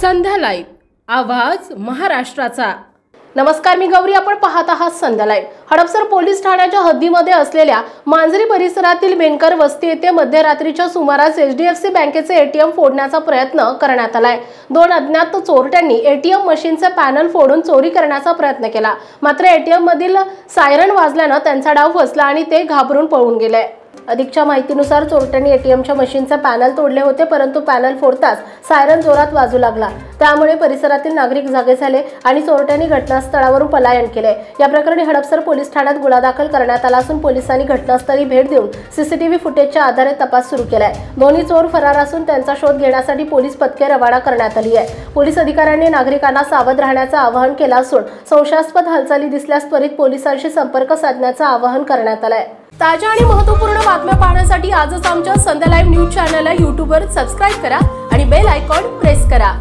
संध्या live, आवाज महाराष्ट्राचा। नमस्कार, मी गौरी, आपण पाहत आहात संध्या लाईव्ह। हडपसर पोलीस ठाण्याच्या हद्दीमध्ये असलेल्या मांजरी परिसरातील बेनकर वस्ती येथे मध्यरात्रीच्या सुमारास HDFC बँकेचे ATM फोडण्याचा प्रयत्न करण्यात आलाय। 2 अज्ञात चोरट्यांनी ATM मशीनचे पॅनल फोडून चोरी करण्याचा प्रयत्न केला, मात्र ATM मधील सायरन वाजल्याने त्यांचा डाव फसला आणि ते घाबरून पळून गेले। अधिकच्या माहितीनुसार चोरट्यांनी ATMच्या मशीनचे पॅनल तोडले होते, परंतु पॅनल फोडताच सायरन जोरात वाजू लागला। त्यामुळे परिसरातील नागरिक जागे झाले आणि चोरट्यांनी घटनास्थळावरून पलायन केले। या प्रकरणी हडपसर पोलीस ठाण्यात गुन्हा दाखल करण्यात आला असून पोलिसांनी घटनास्थळी भेट देऊन CCTV फुटेजच्या आधारे तपास सुरू केलाय। दोन्ही चोर फरार असून त्यांचा शोध घेण्यासाठी पोलीस पथके रवाना करण्यात आली आहे। पोलीस अधिकाऱ्यांनी नागरिकांना सावध राहण्याचे आवाहन केले असून संशयास्पद हालचाली दिसल्यास त्वरित पोलिसांशी संपर्क साधण्याचे आवाहन करण्यात आले आहे। ताज्या आणि महत्त्वपूर्ण बातम्या पाहण्यासाठी आजच आमच्या संध्या लाईव्ह न्यूज चॅनलला YouTube वर सबस्क्राइब करा आणि बेल आयकॉन प्रेस करा।